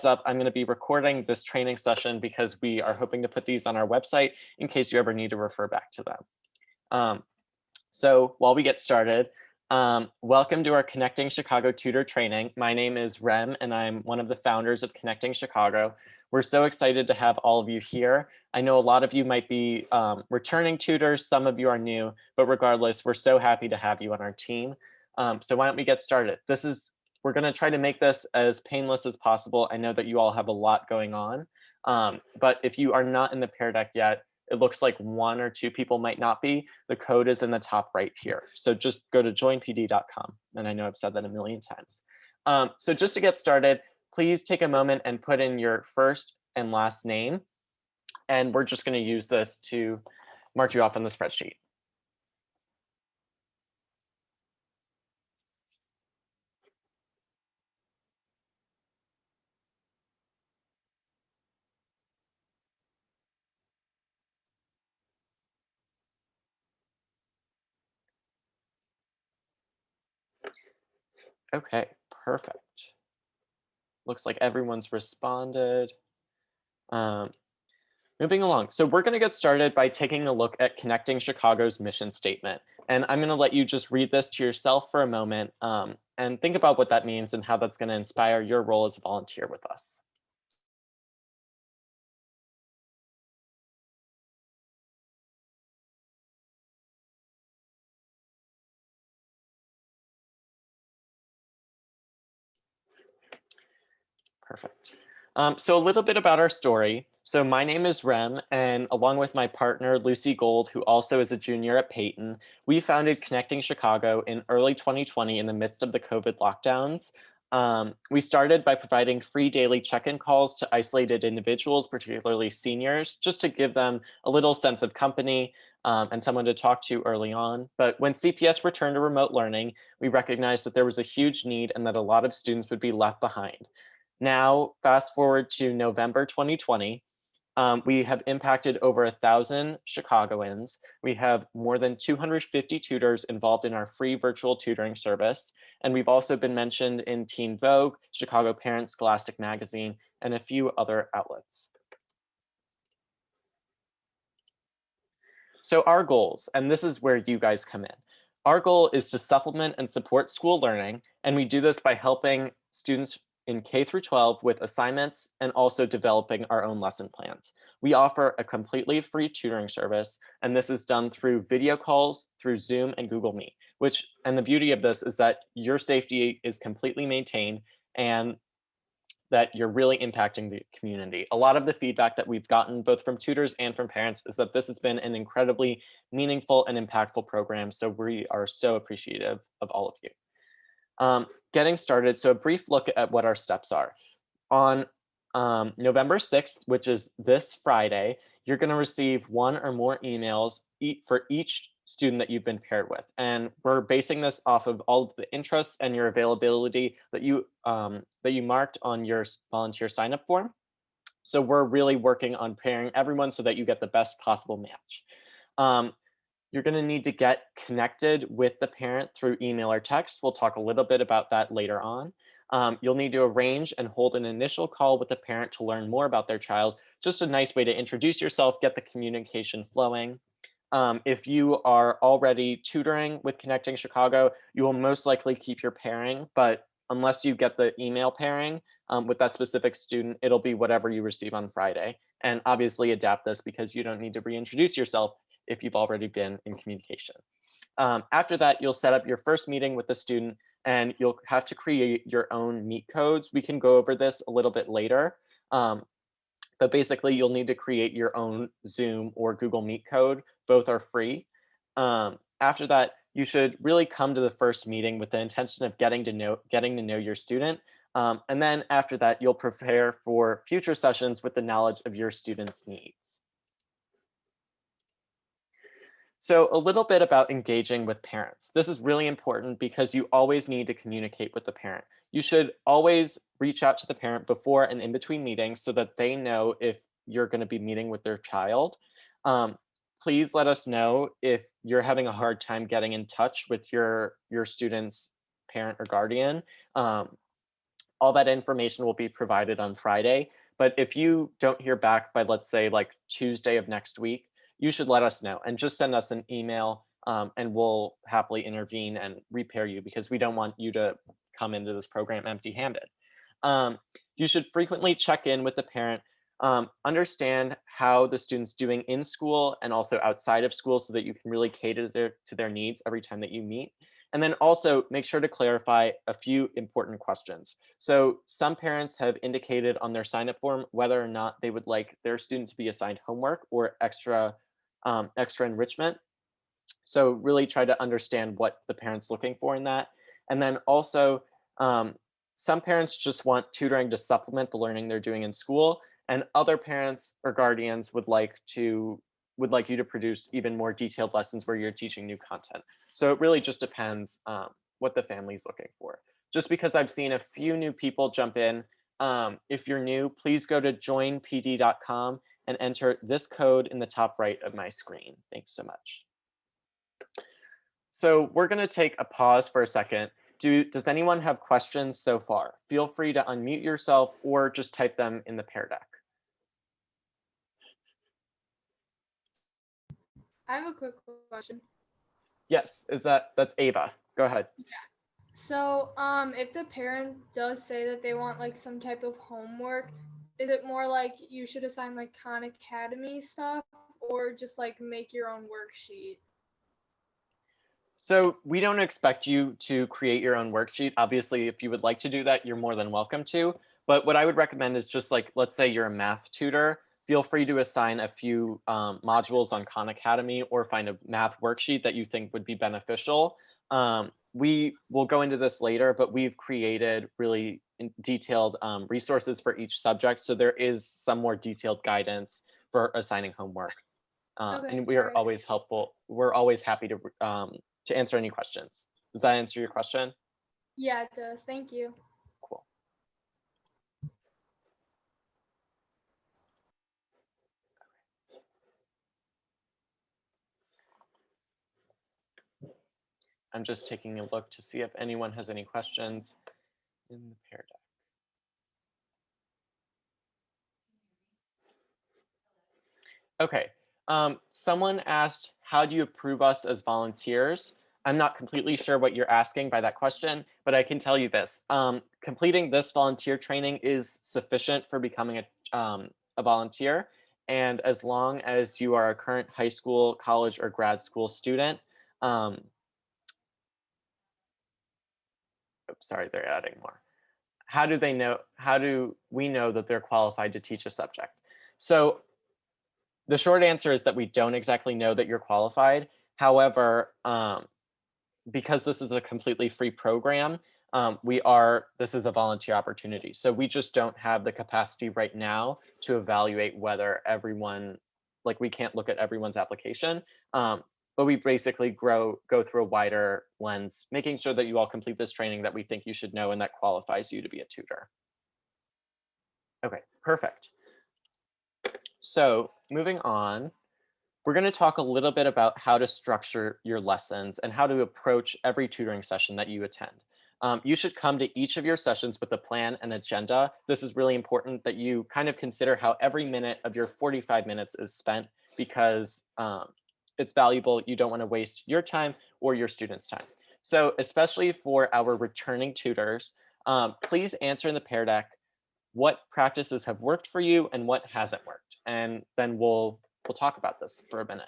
up, I'm going to be recording this training session because we are hoping to put these on our website in case you ever need to refer back to them. So while we get started, welcome to our Connecting Chicago Tutor training. My name is Rem, and I'm one of the founders of Connecting Chicago. We're so excited to have all of you here. I know a lot of you might be returning tutors, some of you are new, but regardless, we're so happy to have you on our team. So why don't we get started? We're going to try to make this as painless as possible. I know that you all have a lot going on, but if you are not in the Pear Deck yet, it looks like 1 or 2 people might not be. The code is in the top right here. So just go to joinpd.com. And I know I've said that a million times. So just to get started, please take a moment and put in your first and last name. And we're just going to use this to mark you off on the spreadsheet. Okay, perfect. Looks like everyone's responded. Moving along. So we're going to get started by taking a look at Connecting Chicago's mission statement. And I'm going to let you just read this to yourself for a moment and think about what that means and how that's going to inspire your role as a volunteer with us. Perfect. So a little bit about our story. So my name is Rem, and along with my partner, Lucy Gold, who also is a junior at Peyton, we founded Connecting Chicago in early 2020 in the midst of the COVID lockdowns. We started by providing free daily check-in calls to isolated individuals, particularly seniors, just to give them a little sense of company and someone to talk to early on. But when CPS returned to remote learning, we recognized that there was a huge need and that a lot of students would be left behind. Now, fast forward to November 2020, we have impacted over 1,000 Chicagoans. We have more than 250 tutors involved in our free virtual tutoring service. And we've also been mentioned in Teen Vogue, Chicago Parent, Scholastic Magazine, and a few other outlets. So our goals, and this is where you guys come in. Our goal is to supplement and support school learning, and we do this by helping students in K through 12 with assignments and also developing our own lesson plans. We offer a completely free tutoring service, and this is done through video calls, through Zoom and Google Meet, and the beauty of this is that your safety is completely maintained and that you're really impacting the community. A lot of the feedback that we've gotten both from tutors and from parents is that this has been an incredibly meaningful and impactful program. So we are so appreciative of all of you. Getting started, so a brief look at what our steps are. On November 6th, which is this Friday, you're going to receive 1 or more emails for each student that you've been paired with. And we're basing this off of all of the interests and your availability that you marked on your volunteer sign-up form. So we're really working on pairing everyone so that you get the best possible match. You're going to need to get connected with the parent through email or text. We'll talk a little bit about that later on. You'll need to arrange and hold an initial call with the parent to learn more about their child. Just a nice way to introduce yourself, get the communication flowing. If you are already tutoring with Connecting Chicago, you will most likely keep your pairing, but unless you get the email pairing with that specific student, it'll be whatever you receive on Friday. And obviously adapt this because you don't need to reintroduce yourself if you've already been in communication. After that, you'll set up your first meeting with the student and you'll have to create your own meet codes. We can go over this a little bit later. But basically, you'll need to create your own Zoom or Google Meet code. Both are free. After that, you should really come to the first meeting with the intention of getting to know your student. And then after that, you'll prepare for future sessions with the knowledge of your student's needs. So a little bit about engaging with parents. This is really important because you always need to communicate with the parent. You should always reach out to the parent before and in between meetings so that they know if you're going to be meeting with their child. Please let us know if you're having a hard time getting in touch with your student's parent or guardian. All that information will be provided on Friday, but if you don't hear back by, let's say, like Tuesday of next week, you should let us know and just send us an email, and we'll happily intervene and repair you because we don't want you to come into this program empty-handed. Um, you should frequently check in with the parent, understand how the student's doing in school and also outside of school so that you can really cater to their needs every time that you meet. And then also make sure to clarify a few important questions. So some parents have indicated on their sign up form whether or not they would like their student to be assigned homework or extra enrichment. So really try to understand what the parent's looking for in that. And then also, um, some parents just want tutoring to supplement the learning they're doing in school, and other parents or guardians would like you to produce even more detailed lessons where you're teaching new content. So it really just depends what the family's looking for. Just because I've seen a few new people jump in, if you're new, please go to joinpd.com and enter this code in the top right of my screen. Thanks so much. So we're going to take a pause for a second. Does anyone have questions so far? Feel free to unmute yourself or just type them in the Pear Deck. I have a quick question. Yes, that's Ava. Go ahead. So, if the parent does say that they want like some type of homework, is it more like you should assign like Khan Academy stuff or just like make your own worksheet? So we don't expect you to create your own worksheet. Obviously, if you would like to do that, you're more than welcome to. But what I would recommend is just like, let's say you're a math tutor, feel free to assign a few modules on Khan Academy or find a math worksheet that you think would be beneficial. We will go into this later, but we've created really detailed resources for each subject. So there is some more detailed guidance for assigning homework. Okay, And we all are right. always helpful. We're always happy to answer any questions. Does that answer your question? Yeah, it does. Thank you. Cool. I'm just taking a look to see if anyone has any questions in the Pear Deck. Okay. Someone asked, how do you approve us as volunteers? I'm not completely sure what you're asking by that question, but I can tell you this. Completing this volunteer training is sufficient for becoming a volunteer. And as long as you are a current high school, college, or grad school student, um, oops, sorry, they're adding more. How do we know that they're qualified to teach a subject? So the short answer is that we don't exactly know that you're qualified. However, because this is a completely free program, this is a volunteer opportunity. So we just don't have the capacity right now to evaluate whether everyone, like we can't look at everyone's application. But we basically go through a wider lens, making sure that you all complete this training that we think you should know and that qualifies you to be a tutor. Okay, perfect. So moving on, we're going to talk a little bit about how to structure your lessons and how to approach every tutoring session that you attend. You should come to each of your sessions with a plan and agenda. This is really important that you kind of consider how every minute of your 45 minutes is spent because it's valuable. You don't want to waste your time or your students' time. So especially for our returning tutors, please answer in the Pear Deck what practices have worked for you and what hasn't worked. And then we'll talk about this for a minute.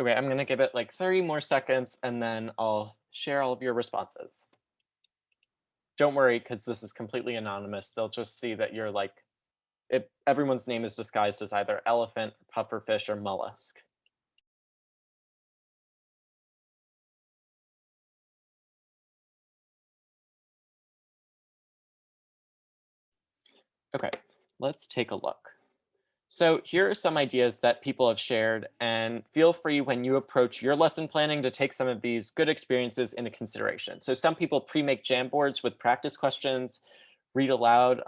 Okay, I'm gonna give it like 30 more seconds and then I'll share all of your responses. Don't worry, because this is completely anonymous. They'll just see that you're like, everyone's name is disguised as either elephant, pufferfish, or mollusk. Okay, let's take a look. So here are some ideas that people have shared, and feel free when you approach your lesson planning to take some of these good experiences into consideration. So some people pre-make Jamboards with practice questions, read aloud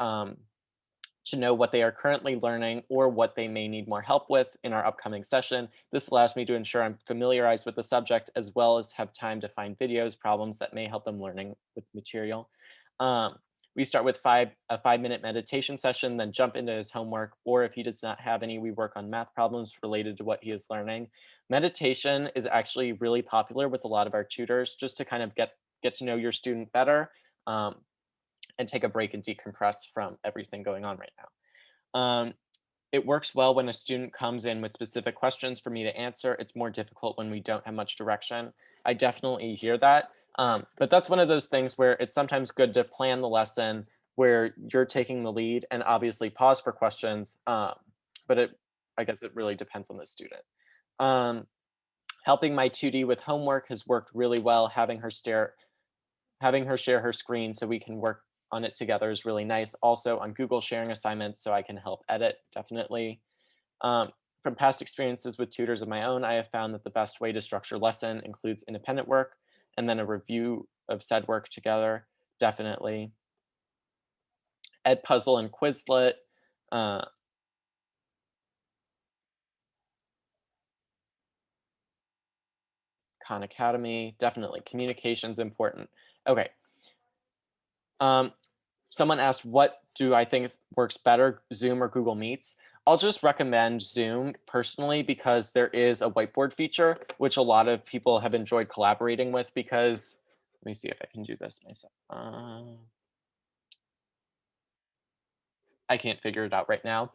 to know what they are currently learning or what they may need more help with in our upcoming session. This allows me to ensure I'm familiarized with the subject as well as have time to find videos, problems that may help them learning with material. Um, we start with a 5-minute meditation session, then jump into his homework, or if he does not have any, we work on math problems related to what he is learning. Meditation is actually really popular with a lot of our tutors, just to kind of get to know your student better. Um, and take a break and decompress from everything going on right now. It works well when a student comes in with specific questions for me to answer. It's more difficult when we don't have much direction. I definitely hear that. But that's one of those things where it's sometimes good to plan the lesson where you're taking the lead and obviously pause for questions. But I guess it really depends on the student. Um, Helping my 2D with homework has worked really well. Having her share her screen so we can work on it together is really nice. Also on Google sharing assignments so I can help edit, definitely. Um, from past experiences with tutors of my own, I have found that the best way to structure lesson includes independent work and then a review of said work together, definitely. Edpuzzle and Quizlet, uh, Khan Academy, definitely. Communication's important. Okay. Um, Someone asked, what do I think works better, Zoom or Google Meets? I'll just recommend Zoom personally because there is a whiteboard feature, which a lot of people have enjoyed collaborating with because, let me see if I can do this myself. I can't figure it out right now,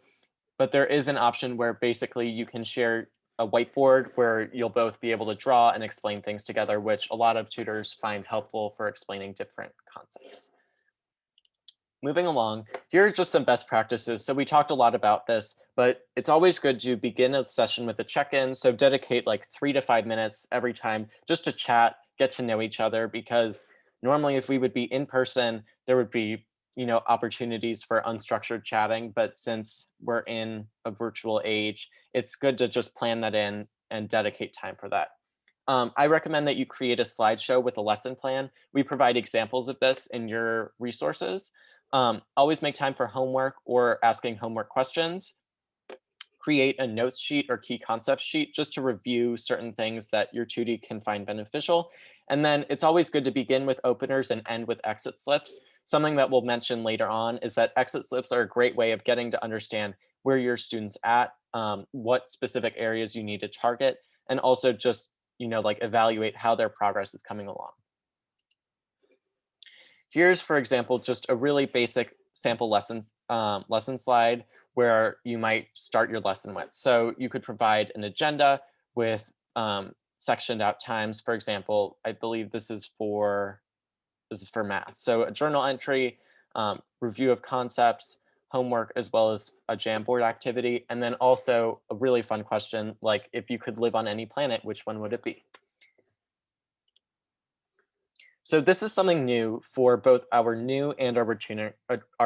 but there is an option where basically you can share a whiteboard where you'll both be able to draw and explain things together, which a lot of tutors find helpful for explaining different concepts. Moving along, here are just some best practices. So we talked a lot about this, but it's always good to begin a session with a check-in. So dedicate like 3 to 5 minutes every time just to chat, get to know each other, because normally if we would be in person, there would be, opportunities for unstructured chatting. But since we're in a virtual age, it's good to just plan that in and dedicate time for that. I recommend that you create a slideshow with a lesson plan. We provide examples of this in your resources. Always make time for homework or asking homework questions. Create a notes sheet or key concept sheet just to review certain things that your 2D can find beneficial. And then it's always good to begin with openers and end with exit slips. Something that we'll mention later on is that exit slips are a great way of getting to understand where your students at, what specific areas you need to target, and also just, like evaluate how their progress is coming along. Here's, for example, just a really basic sample lesson slide where you might start your lesson with. So you could provide an agenda with sectioned out times. For example, I believe this is for math. So a journal entry, review of concepts, homework, as well as a Jamboard activity, and then also a really fun question like if you could live on any planet, which one would it be? So this is something new for both our new and our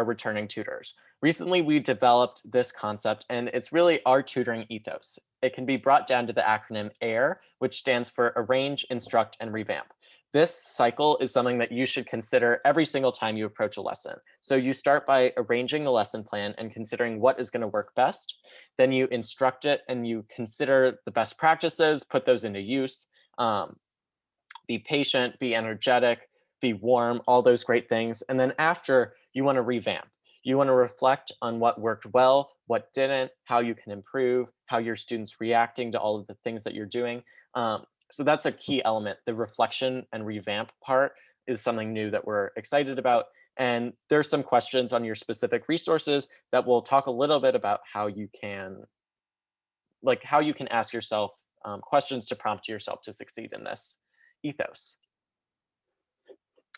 returning tutors. Recently, we developed this concept, and it's really our tutoring ethos. It can be brought down to the acronym AIR, which stands for Arrange, Instruct, and Revamp. This cycle is something that you should consider every single time you approach a lesson. So you start by arranging the lesson plan and considering what is going to work best. Then you instruct it and you consider the best practices, put those into use. Um, be patient, be energetic, be warm, all those great things. And then after, you want to revamp. You want to reflect on what worked well, what didn't, how you can improve, how your students reacting to all of the things that you're doing. So that's a key element. The reflection and revamp part is something new that we're excited about. And there's some questions on your specific resources that will talk a little bit about how you can ask yourself questions to prompt yourself to succeed in this ethos.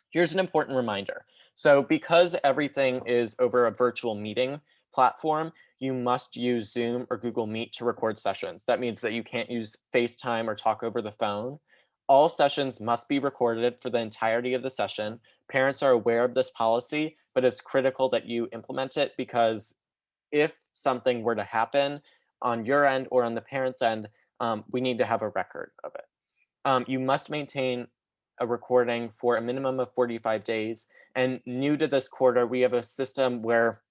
Here's an important reminder. So because everything is over a virtual meeting platform, you must use Zoom or Google Meet to record sessions. That means that you can't use FaceTime or talk over the phone. All sessions must be recorded for the entirety of the session. Parents are aware of this policy, but it's critical that you implement it because if something were to happen on your end or on the parent's end, we need to have a record of it. You must maintain a recording for a minimum of 45 days. And new to this quarter, we have a system where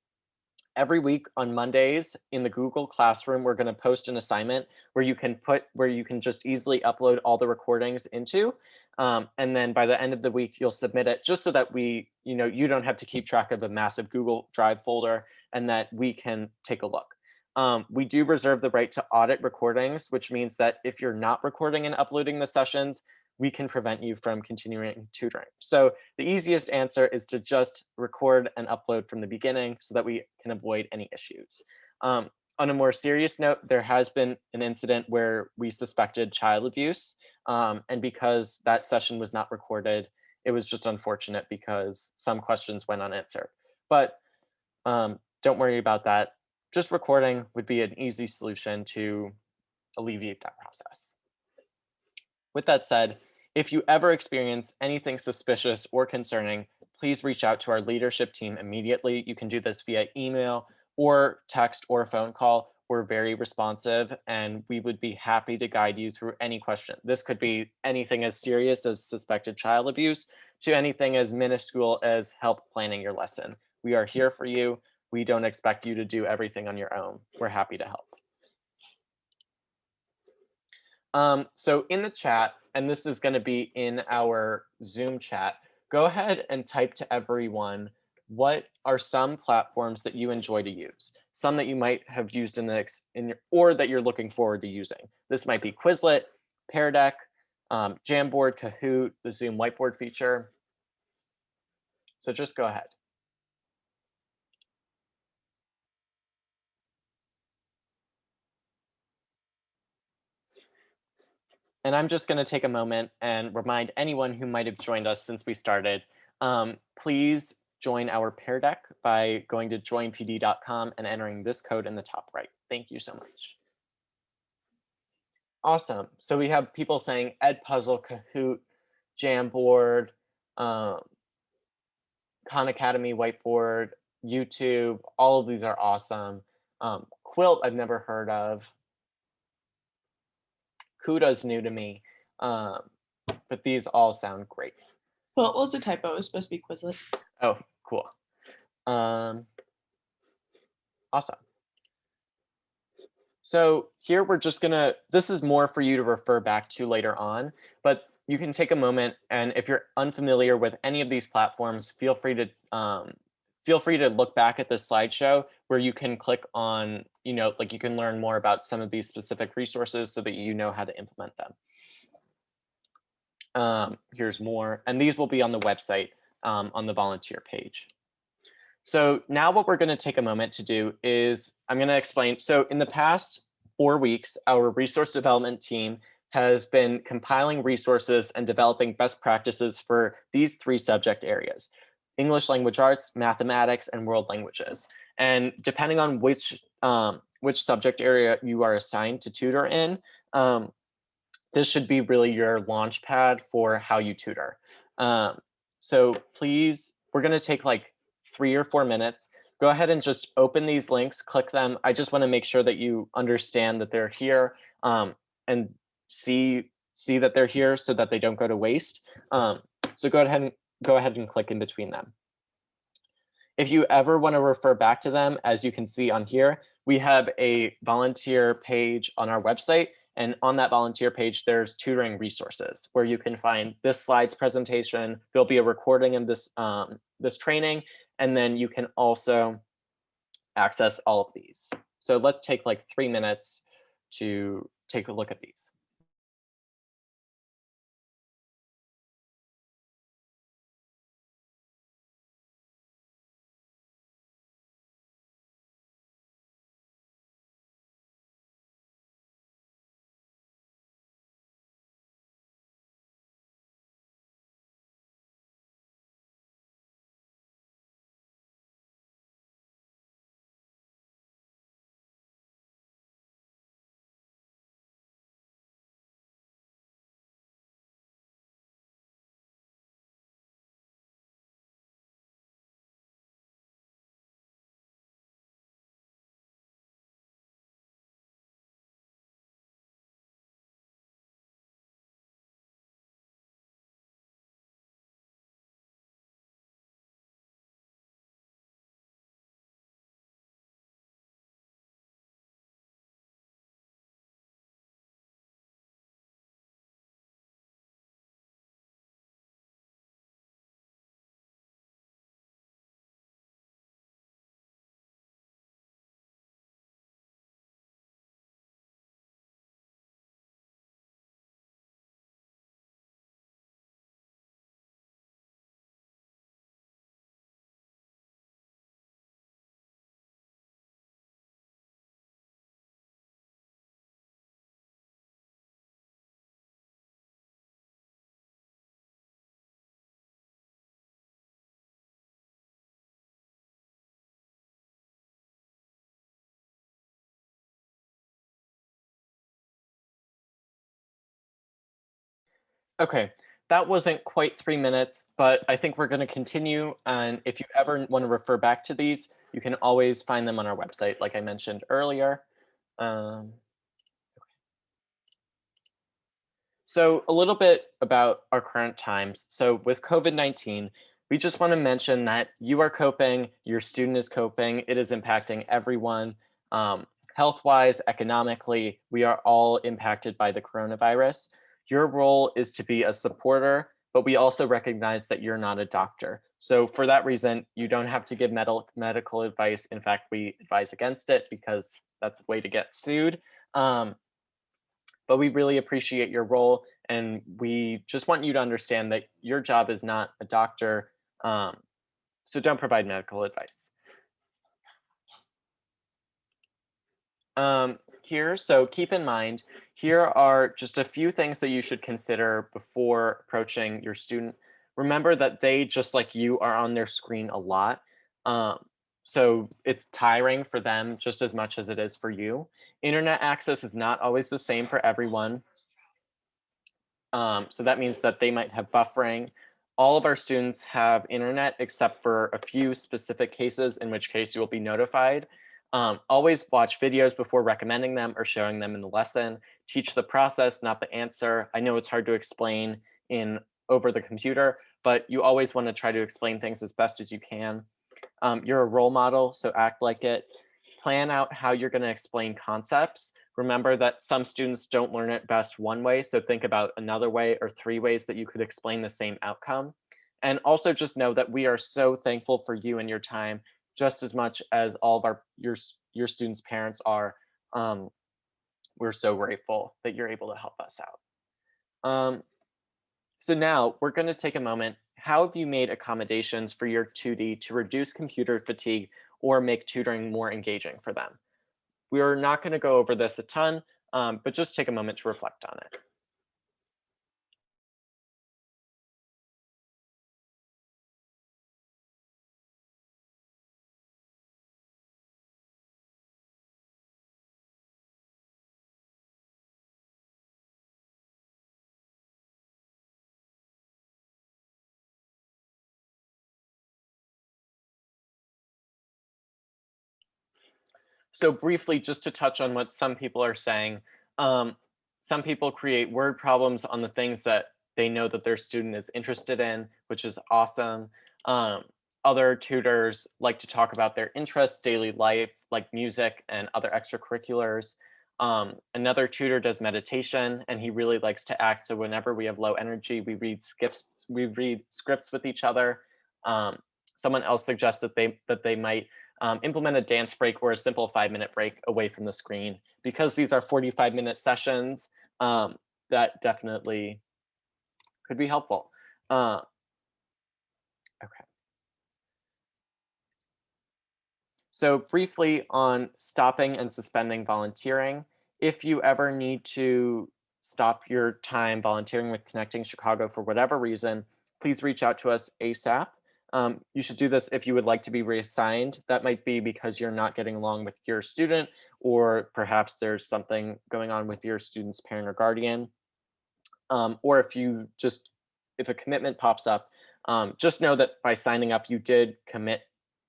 every week on Mondays in the Google Classroom, we're going to post an assignment where you can just easily upload all the recordings into. And then by the end of the week, you'll submit it just so that you don't have to keep track of a massive Google Drive folder and that we can take a look. We do reserve the right to audit recordings, which means that if you're not recording and uploading the sessions, we can prevent you from continuing tutoring. So the easiest answer is to just record and upload from the beginning so that we can avoid any issues. On a more serious note, there has been an incident where we suspected child abuse. And because that session was not recorded, it was just unfortunate because some questions went unanswered. But don't worry about that. Just recording would be an easy solution to alleviate that process. With that said, if you ever experience anything suspicious or concerning, please reach out to our leadership team immediately. You can do this via email or text or phone call. We're very responsive and we would be happy to guide you through any question. This could be anything as serious as suspected child abuse to anything as minuscule as help planning your lesson. We are here for you. We don't expect you to do everything on your own. We're happy to help. So in the chat, and this is going to be in our Zoom chat, go ahead and type to everyone, what are some platforms that you enjoy to use? Some that you might have used or that you're looking forward to using. This might be Quizlet, Pear Deck, Jamboard, Kahoot, the Zoom whiteboard feature. So just go ahead. And I'm just going to take a moment and remind anyone who might have joined us since we started, please join our Pear Deck by going to joinpd.com and entering this code in the top right. Thank you so much. Awesome. So we have people saying Edpuzzle, Kahoot, Jamboard, Khan Academy whiteboard, YouTube. All of these are awesome. Quilt I've never heard of. Kuda's new to me, but these all sound great. Well, it was a typo. It was supposed to be Quizlet. Oh, cool. Awesome. So here we're just gonna, this is more for you to refer back to later on, but you can take a moment and if you're unfamiliar with any of these platforms, feel free to look back at this slideshow where you can click on, like you can learn more about some of these specific resources so that you know how to implement them. Here's more, and these will be on the website on the volunteer page. So now what we're going to take a moment to do is I'm going to explain. So in the past 4 weeks, our resource development team has been compiling resources and developing best practices for these 3 subject areas: English language arts, mathematics, and world languages. And depending on which subject area you are assigned to tutor in, this should be really your launch pad for how you tutor. So please, we're going to take like 3 or 4 minutes. Go ahead and just open these links, click them. I just want to make sure that you understand that they're here and see that they're here so that they don't go to waste. So go ahead and click in between them. If you ever want to refer back to them, as you can see on here, we have a volunteer page on our website. And on that volunteer page, there's tutoring resources where you can find this slides presentation. There'll be a recording of this training, and then you can also access all of these. So let's take like 3 minutes to take a look at these. Okay, that wasn't quite 3 minutes, but I think we're going to continue. And if you ever want to refer back to these, you can always find them on our website, like I mentioned earlier. Um, So a little bit about our current times. So with COVID-19, we just want to mention that you are coping, your student is coping, it is impacting everyone. Health-wise, economically, we are all impacted by the coronavirus. Your role is to be a supporter, but we also recognize that you're not a doctor. So for that reason, you don't have to give medical advice. In fact, we advise against it because that's a way to get sued. Um, but we really appreciate your role, and we just want you to understand that your job is not a doctor, um, so don't provide medical advice. Here, so keep in mind, here are just a few things that you should consider before approaching your student. Remember that they, just like you, are on their screen a lot. Um, so it's tiring for them just as much as it is for you. Internet access is not always the same for everyone. So that means that they might have buffering. All of our students have internet except for a few specific cases, in which case you will be notified. Always watch videos before recommending them or showing them in the lesson. Teach the process, not the answer. I know it's hard to explain in over the computer, but you always want to try to explain things as best as you can. You're a role model, so act like it. Plan out how you're going to explain concepts. Remember that some students don't learn it best one way, so think about another way or 3 ways that you could explain the same outcome. And also just know that we are so thankful for you and your time, just as much as all of your students' parents are. Um, we're so grateful that you're able to help us out. So now we're going to take a moment. How have you made accommodations for your 2D to reduce computer fatigue or make tutoring more engaging for them? We are not going to go over this a ton, but just take a moment to reflect on it. So briefly, just to touch on what some people are saying, um, some people create word problems on the things that they know that their student is interested in, which is awesome. Um, Other tutors like to talk about their interests, daily life, like music and other extracurriculars. Another tutor does meditation, and he really likes to act. So whenever we have low energy, we read scripts with each other. Um, Someone else suggests that they might implement a dance break or a simple 5-minute break away from the screen. Because these are 45-minute sessions, that definitely could be helpful. Uh, okay. So briefly on stopping and suspending volunteering, if you ever need to stop your time volunteering with Connecting Chicago for whatever reason, please reach out to us ASAP. You should do this if you would like to be reassigned. That might be because you're not getting along with your student, or perhaps there's something going on with your student's parent or guardian. Or if a commitment pops up, just know that by signing up, you did commit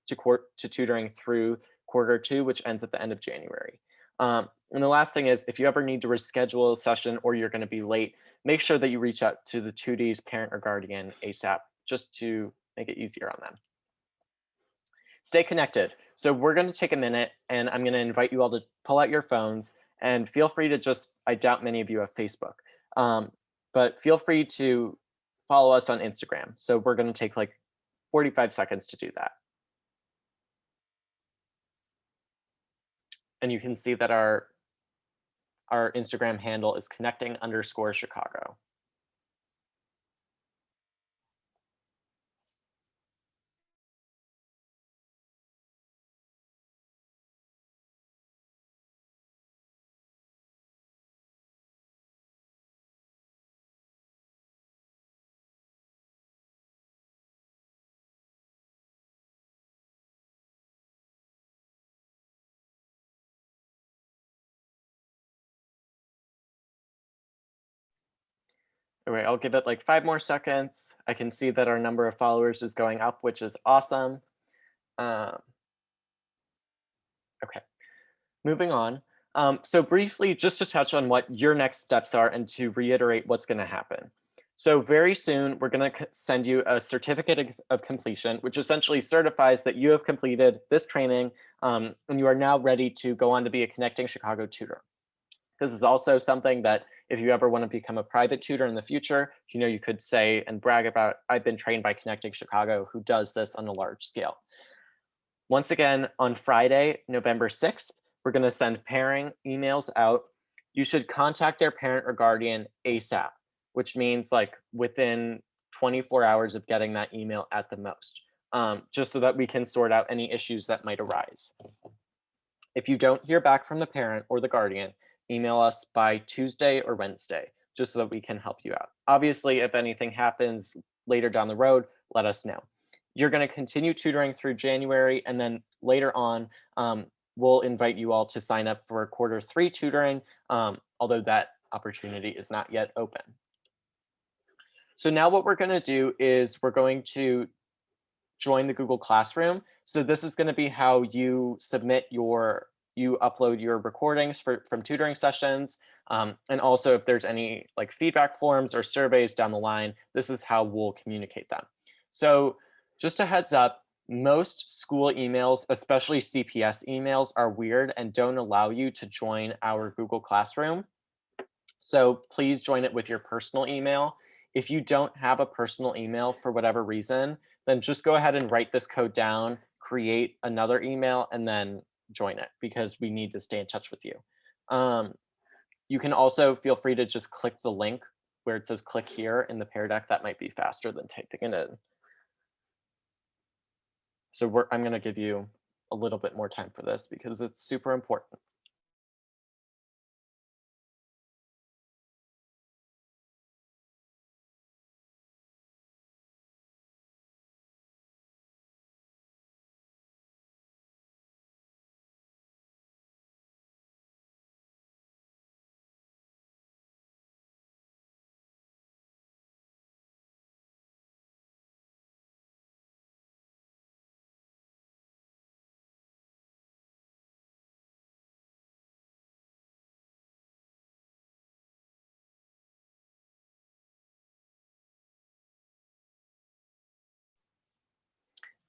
to tutoring through quarter 2, which ends at the end of January. And the last thing is, if you ever need to reschedule a session or you're going to be late, make sure that you reach out to the 2D's parent or guardian ASAP, just to make it easier on them. Stay connected. So we're going to take a minute, and I'm going to invite you all to pull out your phones, and feel free to I doubt many of you have Facebook, um, but feel free to follow us on Instagram. So we're going to take like 45 seconds to do that. And you can see that our Instagram handle is connecting_Chicago. All right, I'll give it like 5 more seconds. I can see that our number of followers is going up, which is awesome. Um, okay, moving on. So briefly, just to touch on what your next steps are and to reiterate what's going to happen. So very soon, we're going to send you a certificate of completion, which essentially certifies that you have completed this training and you are now ready to go on to be a Connecting Chicago tutor. This is also something that if you ever want to become a private tutor in the future, you could say and brag about, I've been trained by Connecting Chicago, who does this on a large scale. Once again, on Friday, November 6th, we're going to send pairing emails out. You should contact their parent or guardian ASAP, which means like within 24 hours of getting that email at the most, just so that we can sort out any issues that might arise. If you don't hear back from the parent or the guardian, email us by Tuesday or Wednesday, just so that we can help you out. Obviously, if anything happens later down the road, let us know. You're going to continue tutoring through January, and then later on, we'll invite you all to sign up for Q3 tutoring, although that opportunity is not yet open. So now what we're going to do is we're going to join the Google Classroom. So this is going to be how you you upload your recordings from tutoring sessions. And also if there's any like feedback forms or surveys down the line, this is how we'll communicate them. So just a heads up, most school emails, especially CPS emails, are weird and don't allow you to join our Google Classroom. So please join it with your personal email. If you don't have a personal email for whatever reason, then just go ahead and write this code down, create another email, and then join it because we need to stay in touch with you. You can also feel free to just click the link where it says click here in the Pear Deck. That might be faster than typing it in. So I'm going to give you a little bit more time for this because it's super important.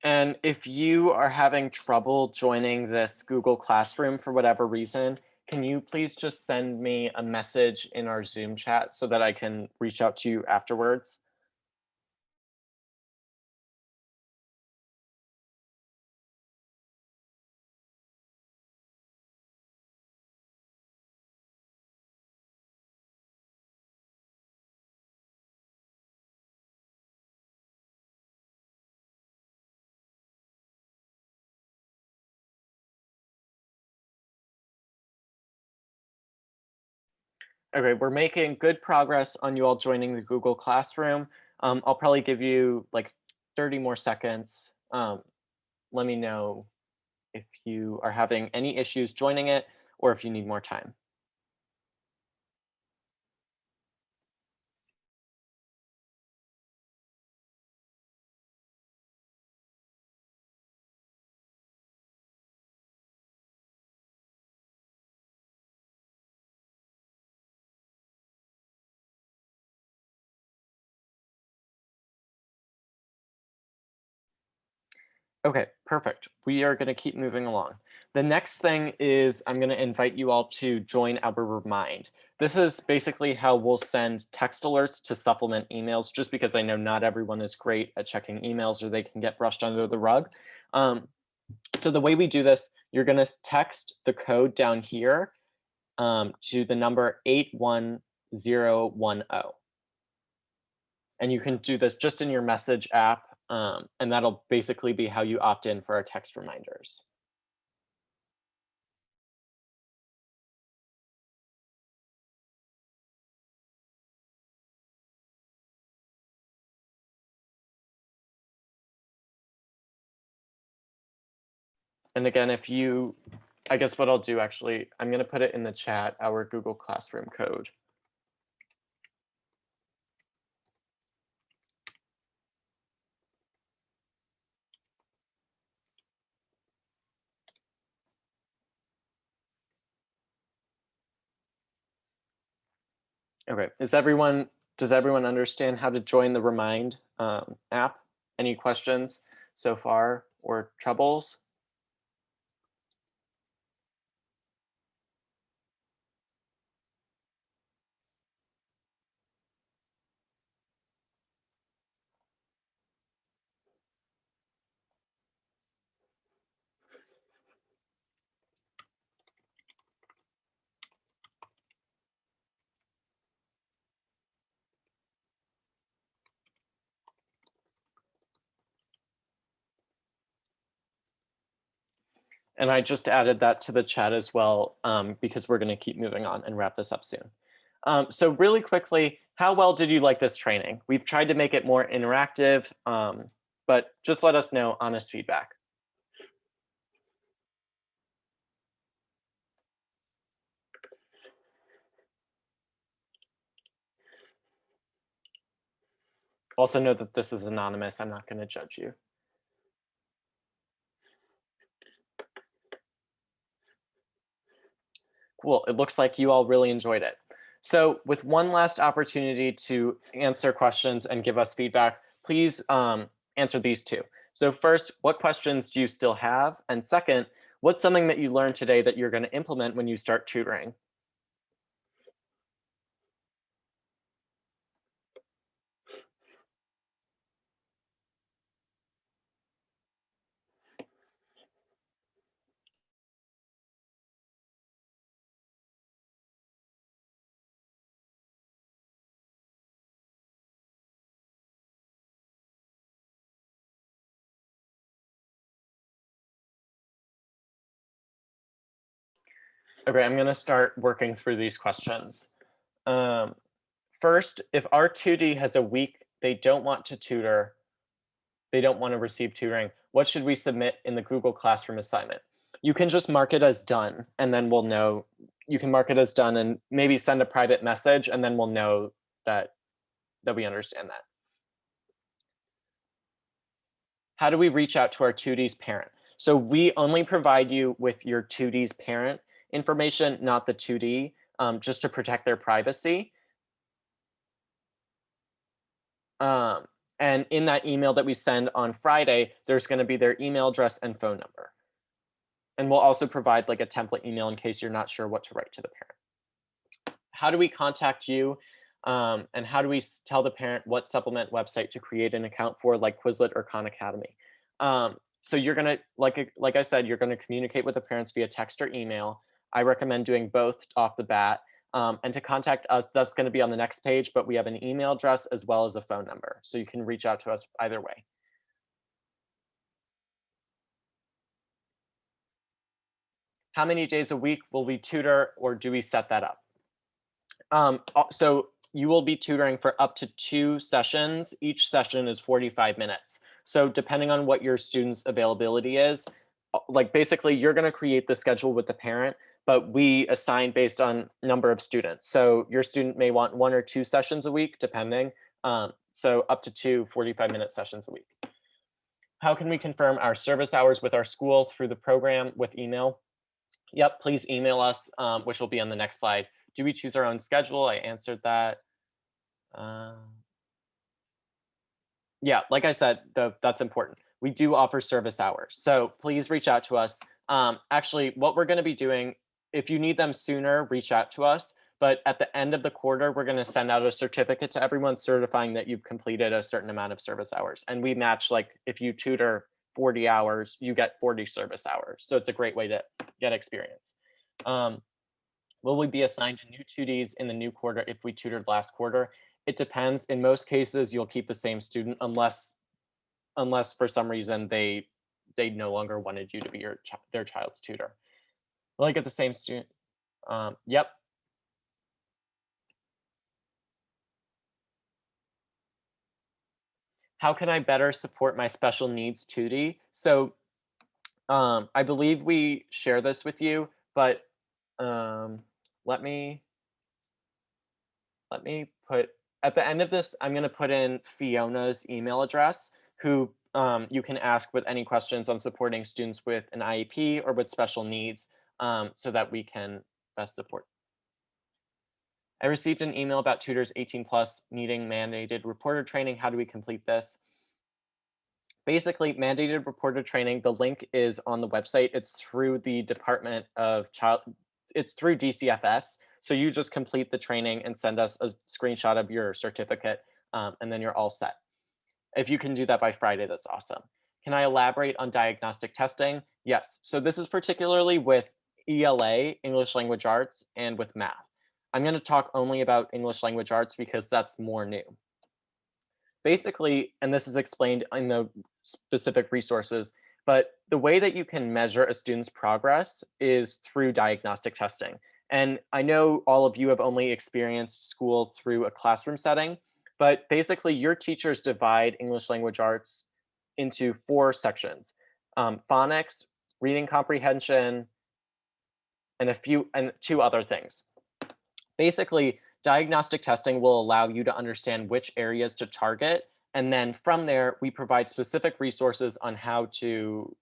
And if you are having trouble joining this Google Classroom for whatever reason, can you please just send me a message in our Zoom chat so that I can reach out to you afterwards? Okay, we're making good progress on you all joining the Google Classroom. I'll probably give you like 30 more seconds. Let me know if you are having any issues joining it or if you need more time. Okay, perfect. We are going to keep moving along. The next thing is I'm going to invite you all to join our Remind. This is basically how we'll send text alerts to supplement emails, just because I know not everyone is great at checking emails or they can get brushed under the rug. So the way we do this, you're going to text the code down here to the number 81010. And you can do this just in your message app, and that'll basically be how you opt in for our text reminders. And again, I guess what I'll do actually, I'm going to put it in the chat, our Google Classroom code. Okay. Does everyone understand how to join the Remind app? Any questions so far or troubles? And I just added that to the chat as well, because we're going to keep moving on and wrap this up soon. So really quickly, how well did you like this training? We've tried to make it more interactive, but just let us know honest feedback. Also know that this is anonymous. I'm not going to judge you. Cool. It looks like you all really enjoyed it. So with one last opportunity to answer questions and give us feedback, please answer these two. So first, what questions do you still have? And second, what's something that you learned today that you're going to implement when you start tutoring? Okay, I'm going to start working through these questions. Um, First, if our 2D has a week they don't want to tutor, they don't want to receive tutoring, what should we submit in the Google Classroom assignment? You can just mark it as done, and then we'll know. You can mark it as done and maybe send a private message, and then we'll know that we understand that. How do we reach out to our 2D's parent? So we only provide you with your 2D's parent information, not the 2D, just to protect their privacy. Um, and in that email that we send on Friday, there's going to be their email address and phone number. And we'll also provide like a template email in case you're not sure what to write to the parent. How do we contact you? And how do we tell the parent what supplement website to create an account for, like Quizlet or Khan Academy? So you're gonna, like I said, you're gonna communicate with the parents via text or email. I recommend doing both off the bat. And to contact us, that's gonna be on the next page, but we have an email address as well as a phone number. So you can reach out to us either way. How many days a week will we tutor, or do we set that up? So you will be tutoring for up to 2 sessions. Each session is 45 minutes. So depending on what your student's availability is, like basically you're going to create the schedule with the parent, but we assign based on number of students. So your student may want 1 or 2 sessions a week, depending. So up to 2 45-minute sessions a week. How can we confirm our service hours with our school through the program with email? Yep, please email us, which will be on the next slide. Do we choose our own schedule? I answered that. Um, yeah, like I said, that's important. We do offer service hours, so please reach out to us. Actually, what we're going to be doing, if you need them sooner, reach out to us. But at the end of the quarter, we're going to send out a certificate to everyone certifying that you've completed a certain amount of service hours. And we match, like, if you tutor 40 hours, you get 40 service hours. So it's a great way to get experience. Um, Will we be assigned to new 2Ds in the new quarter if we tutored last quarter? It depends. In most cases, you'll keep the same student unless for some reason they no longer wanted you to be their child's tutor. Will I get the same student? Yep. How can I better support my special needs 2D? So I believe we share this with you, but um, let me put at the end of this, I'm going to put in Fiona's email address, who you can ask with any questions on supporting students with an IEP or with special needs, so that we can best support. I received an email about tutors 18 plus needing mandated reporter training. How do we complete this? Basically, mandated reporter training, the link is on the website. It's through the Department of Child, it's through DCFS. So you just complete the training and send us a screenshot of your certificate, and then you're all set. If you can do that by Friday, that's awesome. Can I elaborate on diagnostic testing? Yes. So this is particularly with ELA, English Language Arts, and with math. I'm going to talk only about English Language Arts because that's more new. Basically, and this is explained in the specific resources, but the way that you can measure a student's progress is through diagnostic testing. And I know all of you have only experienced school through a classroom setting, but basically your teachers divide English Language Arts into 4 sections: phonics, reading comprehension, and 2 other things. Basically, diagnostic testing will allow you to understand which areas to target, and then from there, we provide specific resources on how to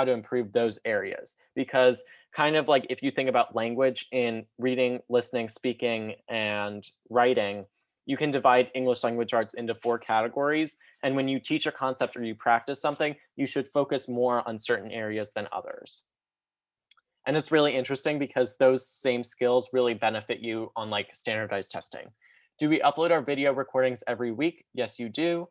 improve those areas. Because kind of like if you think about language in reading, listening, speaking, and writing, you can divide English Language Arts into 4 categories. And when you teach a concept or you practice something, you should focus more on certain areas than others. And it's really interesting because those same skills really benefit you on like standardized testing. Do we upload our video recordings every week? Yes, you do.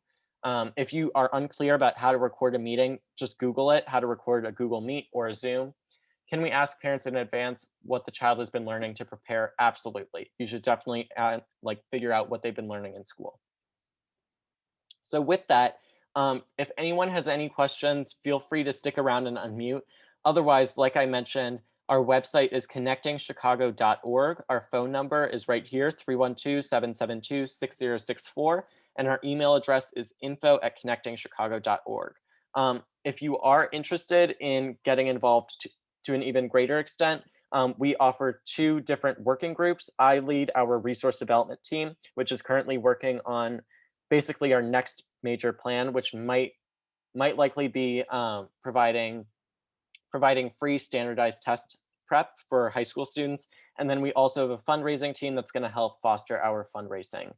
If you are unclear about how to record a meeting, just Google it, how to record a Google Meet or a Zoom. Can we ask parents in advance what the child has been learning to prepare? Absolutely. You should definitely figure out what they've been learning in school. So with that, if anyone has any questions, feel free to stick around and unmute. Otherwise, like I mentioned, our website is connectingchicago.org. Our phone number is right here, 312-772-6064. And our email address is info@connectingchicago.org. If you are interested in getting involved to an even greater extent, we offer 2 different working groups. I lead our resource development team, which is currently working on basically our next major plan, which might likely be providing free standardized test prep for high school students. And then we also have a fundraising team that's going to help foster our fundraising.